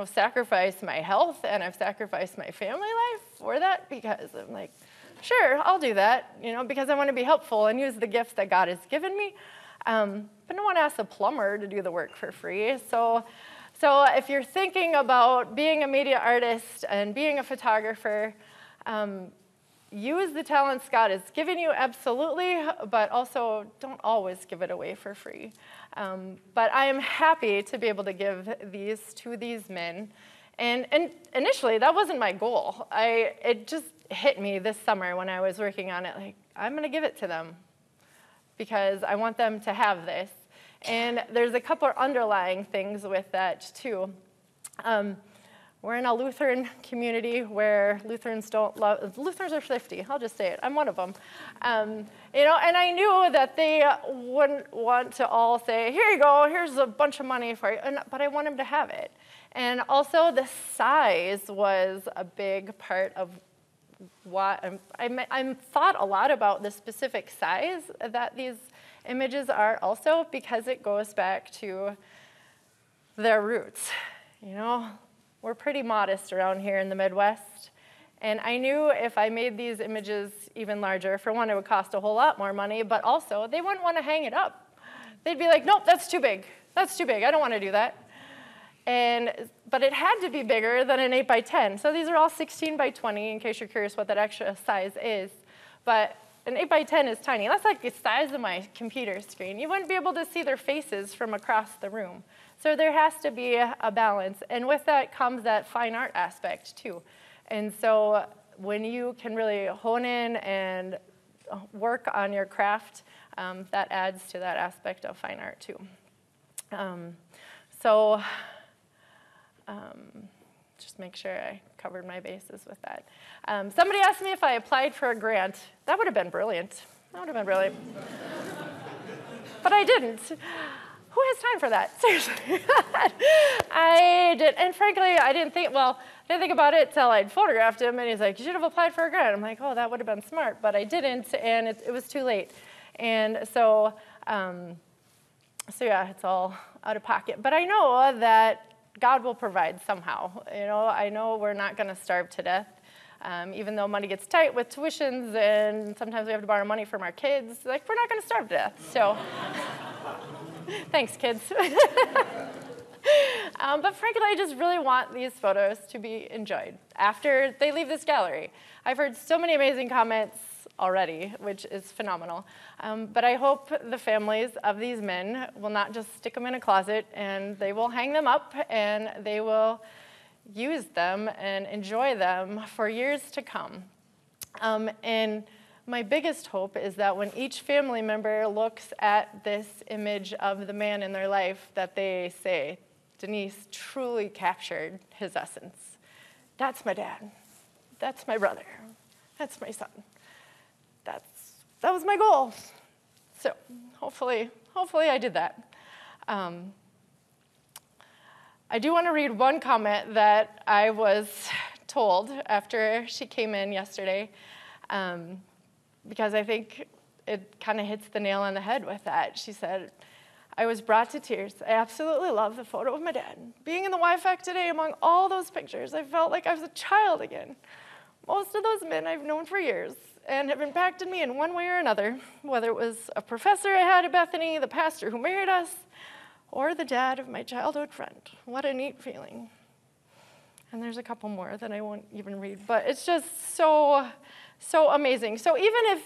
sacrificed my health and I've sacrificed my family life for that, because I'm like, sure, I'll do that, because I want to be helpful and use the gifts that God has given me. But no one asks a plumber to do the work for free. So if you're thinking about being a media artist and being a photographer, use the talents God has given you, absolutely, but also don't always give it away for free. But I am happy to be able to give these to these men. And initially, that wasn't my goal. It just hit me this summer when I was working on it, like, I'm going to give it to them because I want them to have this. And there's a couple of underlying things with that, too. We're in a Lutheran community where Lutherans are thrifty, I'll just say it, I'm one of them. And I knew that they wouldn't want to all say, here you go, here's a bunch of money for you, but I want them to have it. And also the size was a big part of what, I thought a lot about the specific size that these images are also, because it goes back to their roots, We're pretty modest around here in the Midwest. And I knew if I made these images even larger, for one, it would cost a whole lot more money, but also they wouldn't want to hang it up. They'd be like, nope, that's too big. That's too big. I don't want to do that. But it had to be bigger than an 8 by 10. So these are all 16 by 20, in case you're curious what that extra size is. But an 8 by 10 is tiny. That's like the size of my computer screen. You wouldn't be able to see their faces from across the room. So there has to be a balance. And with that comes that fine art aspect, too. And so when you can really hone in and work on your craft, that adds to that aspect of fine art, too. Just make sure I covered my bases with that. Somebody asked me if I applied for a grant. That would have been brilliant. But I didn't. Who has time for that? Seriously. I did, and frankly, I didn't think about it till I'd photographed him, and he's like, you should have applied for a grant. I'm like, oh, that would have been smart, but I didn't, and it was too late. And so yeah, it's all out of pocket. But I know that God will provide somehow. I know we're not going to starve to death. Even though money gets tight with tuitions and sometimes we have to borrow money from our kids, we're not going to starve to death. So, thanks, kids. But frankly, I just really want these photos to be enjoyed after they leave this gallery. I've heard so many amazing comments already, which is phenomenal. But I hope the families of these men will not just stick them in a closet, and they will hang them up, and they will use them and enjoy them for years to come. And my biggest hope is that when each family member looks at this image of the man in their life, that they say, Denise truly captured his essence. That's my dad. That's my brother. That's my son. That was my goal. So hopefully I did that. I do want to read one comment that I was told after she came in yesterday, because I think it kind of hits the nail on the head with that. She said, I was brought to tears. I absolutely love the photo of my dad. Being in the YFAC today, among all those pictures, I felt like I was a child again. Most of those men I've known for years and have impacted me in one way or another, whether it was a professor I had at Bethany, the pastor who married us, or the dad of my childhood friend. What a neat feeling. And there's a couple more that I won't even read, but it's just so amazing. So even if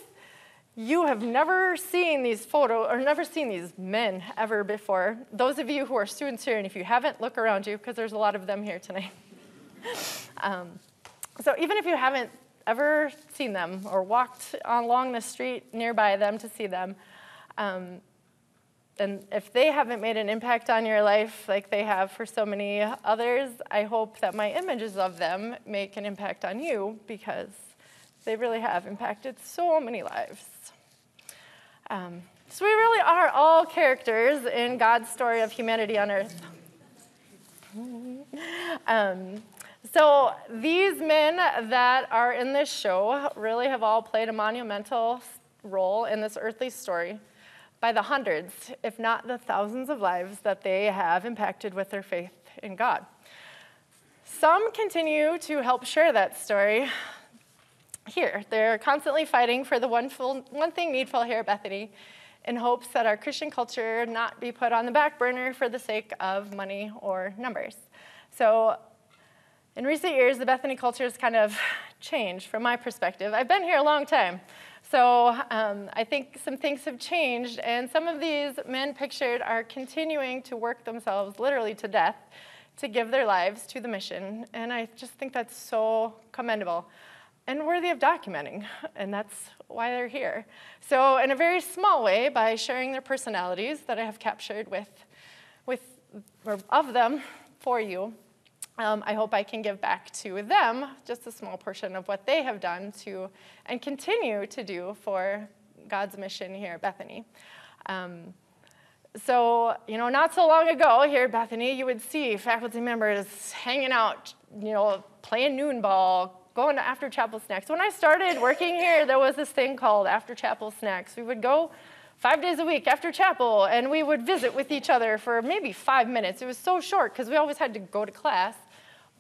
you have never seen these photos or never seen these men ever before, those of you who are students here, and if you haven't, look around you, because there's a lot of them here tonight. So even if you haven't ever seen them or walked along the street nearby them to see them, and if they haven't made an impact on your life like they have for so many others, I hope that my images of them make an impact on you, because they really have impacted so many lives. So we really are all characters in God's story of humanity on earth. So these men that are in this show really have all played a monumental role in this earthly story by the hundreds, if not the thousands of lives that they have impacted with their faith in God. Some continue to help share that story here. They're constantly fighting for the one thing needful here at Bethany, in hopes that our Christian culture not be put on the back burner for the sake of money or numbers. So in recent years, the Bethany culture has kind of changed from my perspective. I've been here a long time, so I think some things have changed, and some of these men pictured are continuing to work themselves literally to death to give their lives to the mission, and I just think that's so commendable and worthy of documenting, and that's why they're here. So in a very small way, by sharing their personalities that I have captured of them for you, I hope I can give back to them just a small portion of what they have done to and continue to do for God's mission here at Bethany. So, not so long ago here at Bethany, you would see faculty members hanging out, playing noon ball, going to after chapel snacks. When I started working here, there was this thing called after chapel snacks. We would go 5 days a week after chapel, and we would visit with each other for maybe 5 minutes. It was so short because we always had to go to class,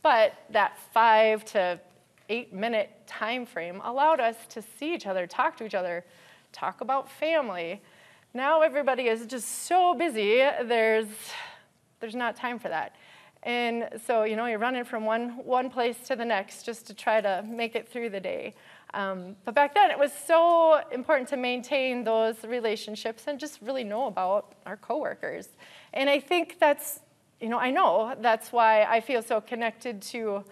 but that 5 to 8 minute time frame allowed us to see each other, talk to each other, talk about family. Now everybody is just so busy, there's not time for that. And so, you're running from one place to the next just to try to make it through the day. But back then, it was so important to maintain those relationships and just really know about our coworkers. And I think that's, I know that's why I feel so connected to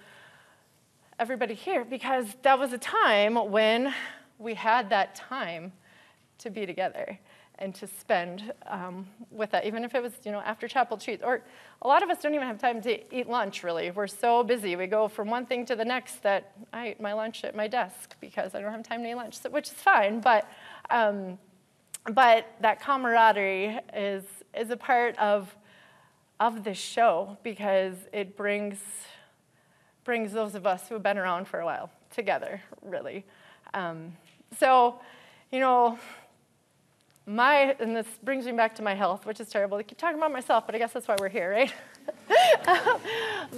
everybody here, because that was a time when we had that time to be together and to spend with that, even if it was, after chapel treats. Or a lot of us don't even have time to eat lunch, really. We're so busy. We go from one thing to the next that I eat my lunch at my desk because I don't have time to eat lunch, which is fine. But that camaraderie is a part of this show, because it brings those of us who have been around for a while together, really. So, and this brings me back to my health, which is terrible. I keep talking about myself, but I guess that's why we're here, right?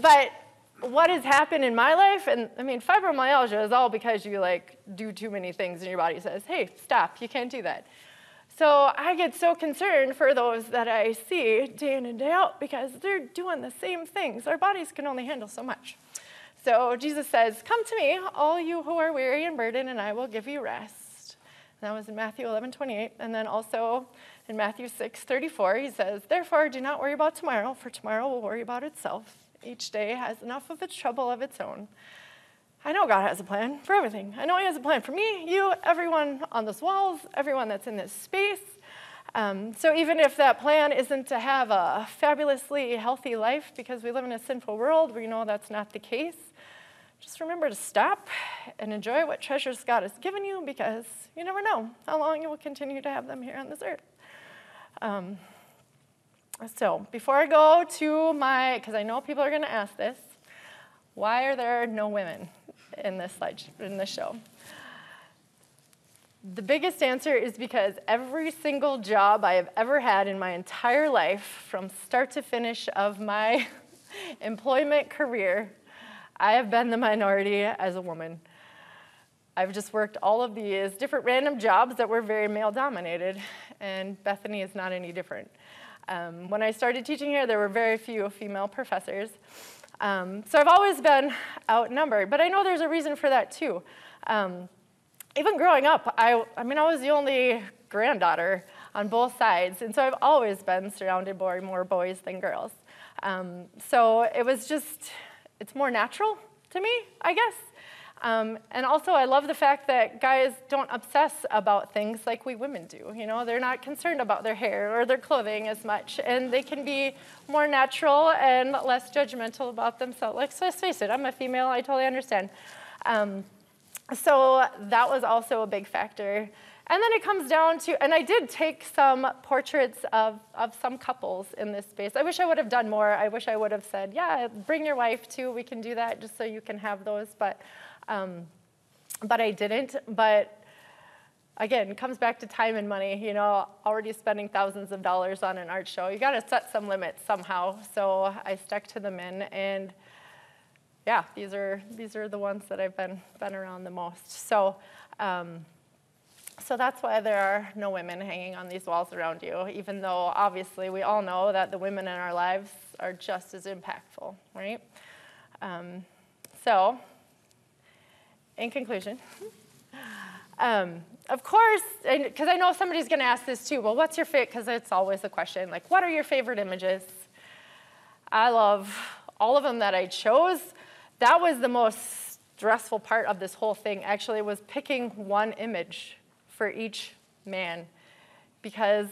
But what has happened in my life, and I mean, fibromyalgia is all because you do too many things and your body says, hey, stop, you can't do that. So I get so concerned for those that I see day in and day out because they're doing the same things. Our bodies can only handle so much. So Jesus says, come to me, all you who are weary and burdened, and I will give you rest. And that was in Matthew 11:28. And then also in Matthew 6:34, he says, therefore, do not worry about tomorrow, for tomorrow will worry about itself. Each day has enough of its trouble of its own. I know God has a plan for everything. I know he has a plan for me, you, everyone on those walls, everyone that's in this space. So even if that plan isn't to have a fabulously healthy life because we live in a sinful world, we know that's not the case. Just remember to stop and enjoy what treasures God has given you because you never know how long you will continue to have them here on this earth. So before I go to because I know people are going to ask this, why are there no women in this show? The biggest answer is because every single job I have ever had in my entire life, from start to finish of my employment career, I have been the minority as a woman. I've just worked all of these different random jobs that were very male-dominated, and Bethany is not any different. When I started teaching here, there were very few female professors. So I've always been outnumbered, but I know there's a reason for that too. Even growing up, I was the only granddaughter on both sides, and so I've always been surrounded by more boys than girls. So it's more natural to me, I guess. And also, I love the fact that guys don't obsess about things like we women do. They're not concerned about their hair or their clothing as much, and they can be more natural and less judgmental about themselves. Let's face it, I'm a female, I totally understand. So that was also a big factor. And then it comes down to, and I did take some portraits of some couples in this space. I wish I would have done more. I wish I would have said, yeah, bring your wife too. We can do that just so you can have those. But I didn't. But again, it comes back to time and money. Already spending thousands of dollars on an art show. You got to set some limits somehow. So I stuck to the men, and yeah, these are the ones that I've been around the most. So that's why there are no women hanging on these walls around you, even though obviously we all know that the women in our lives are just as impactful, right? So, in conclusion, of course, because I know somebody's going to ask this too, well, what's your favorite, because it's always a question, what are your favorite images? I love all of them that I chose. That was the most stressful part of this whole thing, actually, was picking one image for each man, because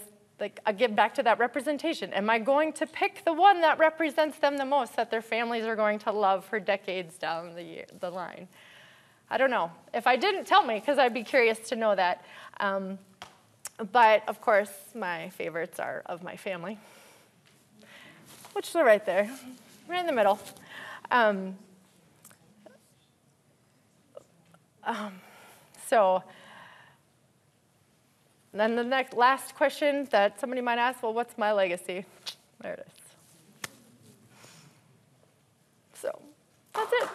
I get back to that representation. Am I going to pick the one that represents them the most, that their families are going to love for decades down the line? I don't know. If I didn't, tell me, because I'd be curious to know that. But of course, my favorites are of my family, which are right there, right in the middle. So then the last question that somebody might ask, well, what's my legacy? There it is. So that's it.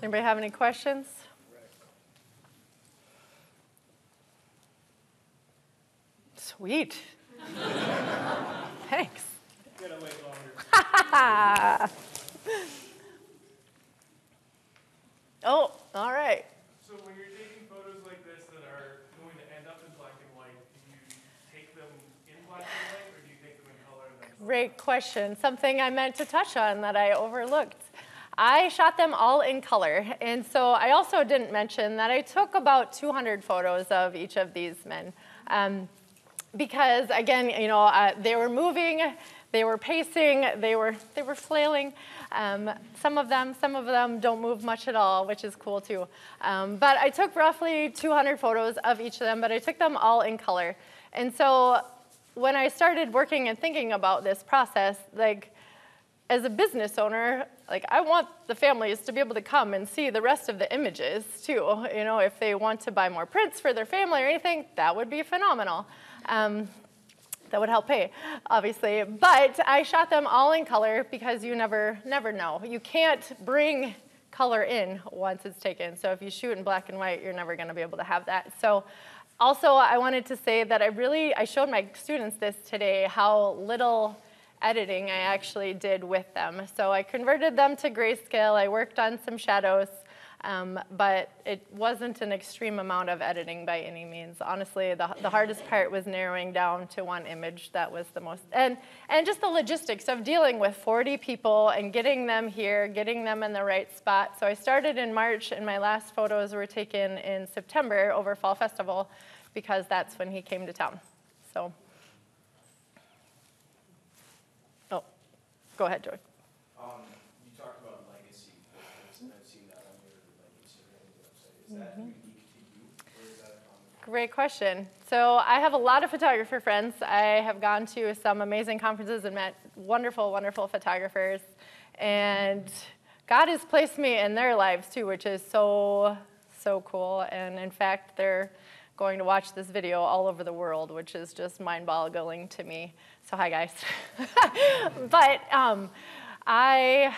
Anybody have any questions? Sweet. Thanks. Gotta wait longer. Oh, all right. So when you're taking photos like this that are going to end up in black and white, do you take them in black and white, or do you take them in color? Great question. Something I meant to touch on that I overlooked. I shot them all in color, and so I also didn't mention that I took about 200 photos of each of these men. because again, they were moving, they were pacing, they were flailing. Some of them don't move much at all, which is cool too. But I took roughly 200 photos of each of them, but I took them all in color. And so when I started working and thinking about this process, like as a business owner, like I want the families to be able to come and see the rest of the images too. If they want to buy more prints for their family or anything, that would be phenomenal. That would help pay, obviously. But I shot them all in color because you never know. You can't bring color in once it's taken. So if you shoot in black and white, you're never going to be able to have that. So also, I wanted to say that I showed my students this today, how little editing I actually did with them. So I converted them to grayscale. I worked on some shadows, but it wasn't an extreme amount of editing by any means. Honestly, the hardest part was narrowing down to one image. That was the most, and just the logistics of dealing with 40 people and getting them here, getting them in the right spot. So I started in March, and my last photos were taken in September over Fall Festival, because that's when he came to town. So, oh, go ahead, Joey. You talked about legacy, and I've seen that on your Instagram website. Is that unique to you, or is that a common? Great question. So I have a lot of photographer friends. I have gone to some amazing conferences and met wonderful, wonderful photographers. And God has placed me in their lives too, which is so, so cool. And in fact, they're going to watch this video all over the world, which is just mind-boggling to me. So hi, guys. But I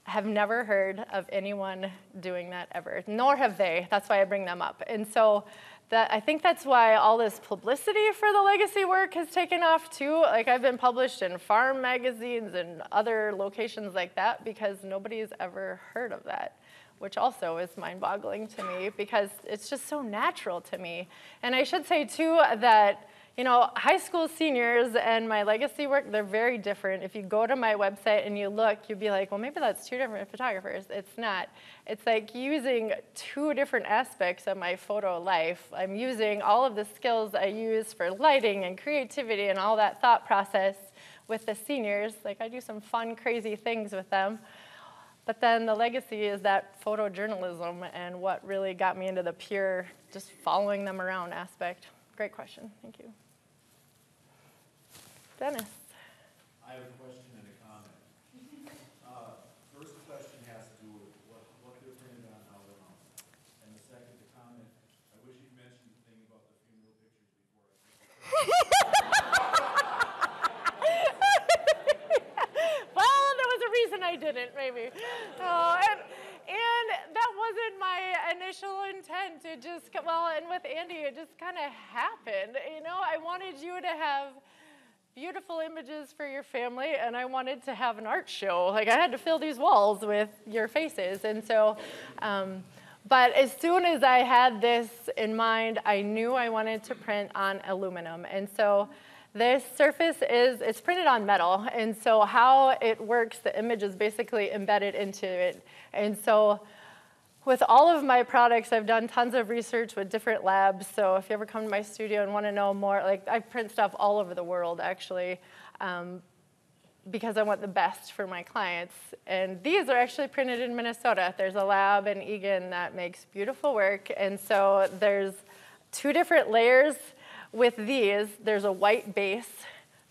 have never heard of anyone doing that ever, nor have they. That's why I bring them up. And so I think that's why all this publicity for the legacy work has taken off too. Like I've been published in farm magazines and other locations like that because nobody's ever heard of that, which also is mind-boggling to me because it's just so natural to me. And I should say too that high school seniors and my legacy work, they're very different. If you go to my website and you look, you'd be like, well, maybe that's two different photographers. It's not. It's like using two different aspects of my photo life. I'm using all of the skills I use for lighting and creativity and all that thought process with the seniors. Like I do some fun, crazy things with them. But then the legacy is that photojournalism and what really got me into the pure just following them around aspect. Great question. Thank you. Dennis. I have a question and a comment. First question has to do with what they're printed on, how they're on. And the second, the comment, I wish you'd mentioned the thing about the funeral pictures before. Well, there was a reason I didn't, maybe. And that wasn't my initial intent. It just, and with Andy, it just kind of happened. I wanted you to have beautiful images for your family, and I wanted to have an art show. Like, I had to fill these walls with your faces. And so, but as soon as I had this in mind, I knew I wanted to print on aluminum. And so this surface it's printed on metal. And so how it works, the image is basically embedded into it. And so with all of my products, I've done tons of research with different labs. So if you ever come to my studio and want to know more, like I print stuff all over the world, actually, because I want the best for my clients. And these are actually printed in Minnesota. There's a lab in Egan that makes beautiful work. And so there's two different layers with these. There's a white base.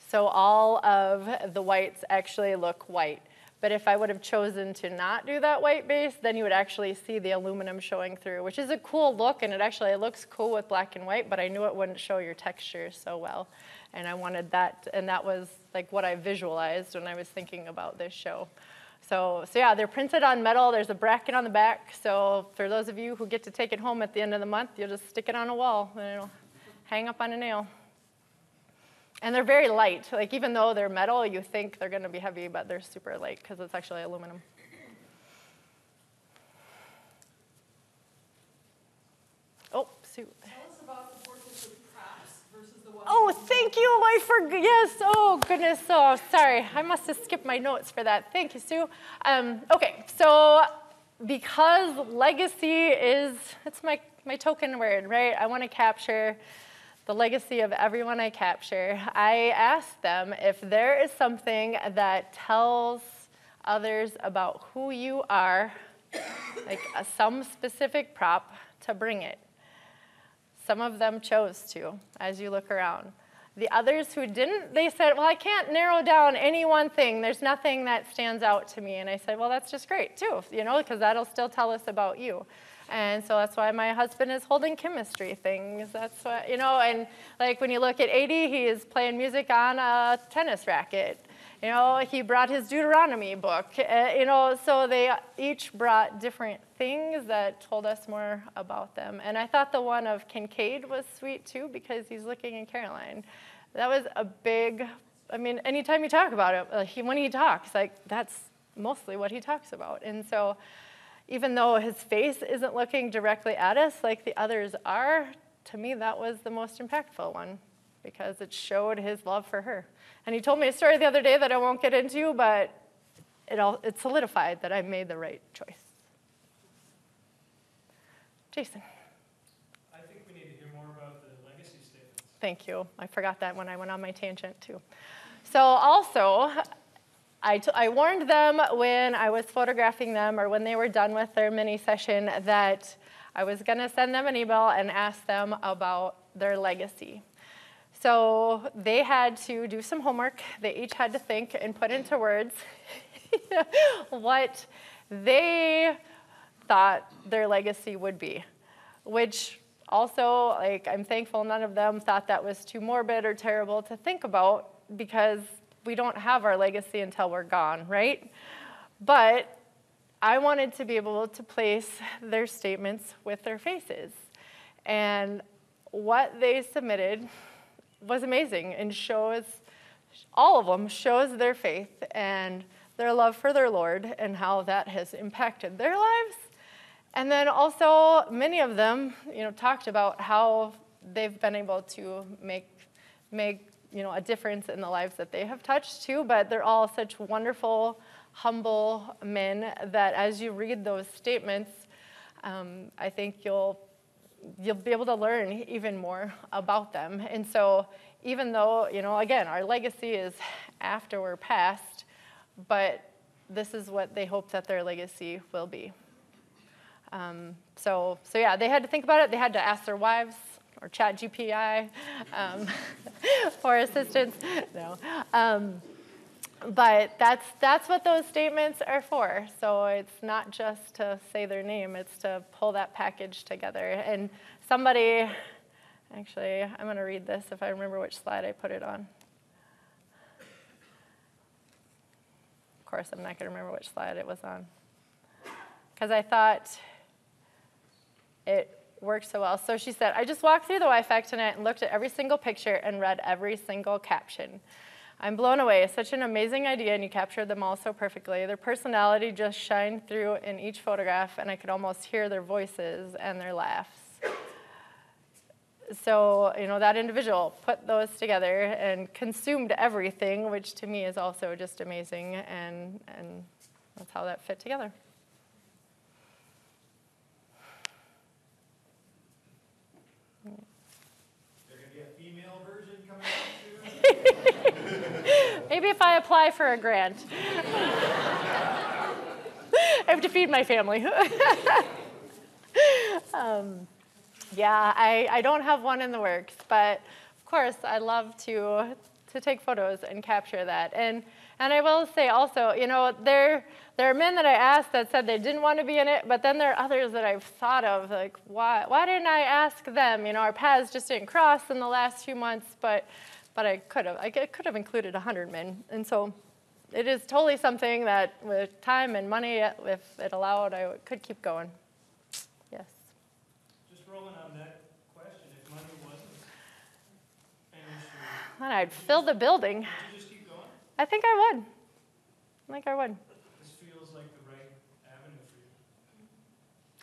So all of the whites actually look white. But if I would have chosen to not do that white base, then you would actually see the aluminum showing through, which is a cool look, and it looks cool with black and white, but I knew it wouldn't show your texture so well. And I wanted that, and that was like what I visualized when I was thinking about this show. So yeah, they're printed on metal. There's a bracket on the back, so for those of you who get to take it home at the end of the month, you'll just stick it on a wall, and it'll hang up on a nail. And they're very light. Like even though they're metal, you think they're going to be heavy, but they're super light because it's actually aluminum. Oh, Sue. Tell us about the portraits with props versus the ones. Oh, thank you. I forgot. Yes. Oh, goodness. Oh, sorry. I must have skipped my notes for that. Thank you, Sue. Okay. So because legacy it's my token word, right? I want to capture the legacy of everyone I capture, I ask them if there is something that tells others about who you are, like some specific prop, to bring it. Some of them chose to, as you look around. The others who didn't, they said, well, I can't narrow down any one thing. There's nothing that stands out to me. And I said, well, that's just great, too, because that'll still tell us about you. And so that's why my husband is holding chemistry things. That's what, and like when you look at AD, he is playing music on a tennis racket. He brought his Deuteronomy book. So they each brought different things that told us more about them. And I thought the one of Kincaid was sweet, too, because he's looking in Caroline. That was a big, anytime you talk about it, when he talks, that's mostly what he talks about. And so even though his face isn't looking directly at us like the others are, to me that was the most impactful one because it showed his love for her. And he told me a story the other day that I won't get into, but it solidified that I made the right choice. Jason. I think we need to hear more about the legacy statements. Thank you. I forgot that when I went on my tangent, too. So also, I warned them when I was photographing them or when they were done with their mini session that I was going to send them an email and ask them about their legacy. So they had to do some homework. They each had to think and put into words what they thought their legacy would be, which also, I'm thankful none of them thought that was too morbid or terrible to think about because we don't have our legacy until we're gone, right? But I wanted to be able to place their statements with their faces. And what they submitted was amazing and all of them shows their faith and their love for their Lord and how that has impacted their lives. And then also many of them, talked about how they've been able to make a difference in the lives that they have touched too, but they're all such wonderful, humble men that as you read those statements, I think you'll be able to learn even more about them. And so even though, again, our legacy is after we're past, but this is what they hope that their legacy will be. So yeah, they had to think about it. They had to ask their wives or chat GPI for assistance. No. But that's what those statements are for. So it's not just to say their name, it's to pull that package together. And somebody, actually, I'm going to read this if I remember which slide I put it on. Of course, I'm not going to remember which slide it was on, because I thought it worked so well. So she said, I just walked through the YFAC tonight and looked at every single picture and read every single caption. I'm blown away. Such an amazing idea, and you captured them all so perfectly. Their personality just shined through in each photograph, and I could almost hear their voices and their laughs. So, that individual put those together and consumed everything, which to me is also just amazing, and that's how that fit together. Maybe if I apply for a grant. I have to feed my family. Yeah, I don't have one in the works, but of course I love to take photos and capture that. And I will say also, there are men that I asked that said they didn't want to be in it, but then there are others that I've thought of, like, why didn't I ask them? Our paths just didn't cross in the last few months, but I could have included 100 men. And so it is totally something that with time and money, if it allowed, I could keep going. Yes. Just rolling on that question, if money wasn't an issue, Then I'd fill the building. would you just keep going? I think I would. This feels like the right avenue for you.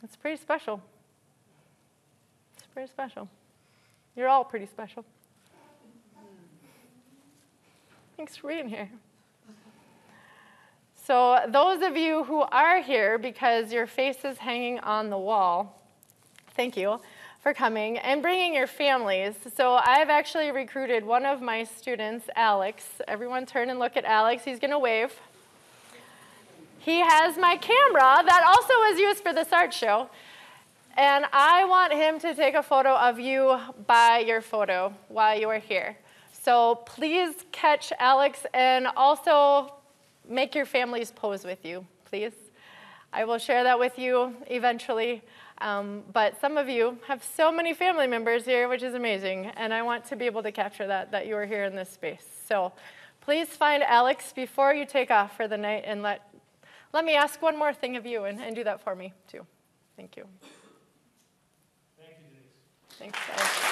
It's pretty special. It's pretty special. You're all pretty special. Thanks for being here. So those of you who are here because your face is hanging on the wall, thank you for coming and bringing your families. So I've actually recruited one of my students, Alex. Everyone turn and look at Alex. He's going to wave. He has my camera that also was used for this art show. And I want him to take a photo of you by your photo while you are here. So please catch Alex and also make your families pose with you, please. I will share that with you eventually. But some of you have so many family members here, which is amazing. And I want to be able to capture that you are here in this space. So please find Alex before you take off for the night. And let me ask one more thing of you and do that for me, too. Thank you. Thank you, Denise. Thanks, guys.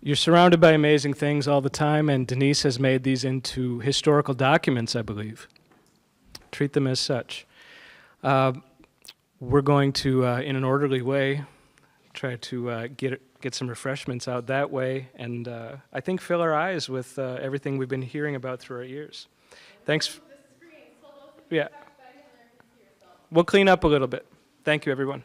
You're surrounded by amazing things all the time, and Denise has made these into historical documents, I believe. Treat them as such. We're going to, in an orderly way, try to get some refreshments out that way, and I think fill our eyes with everything we've been hearing about through our years. Thanks. Yeah. We'll clean up a little bit. Thank you, everyone.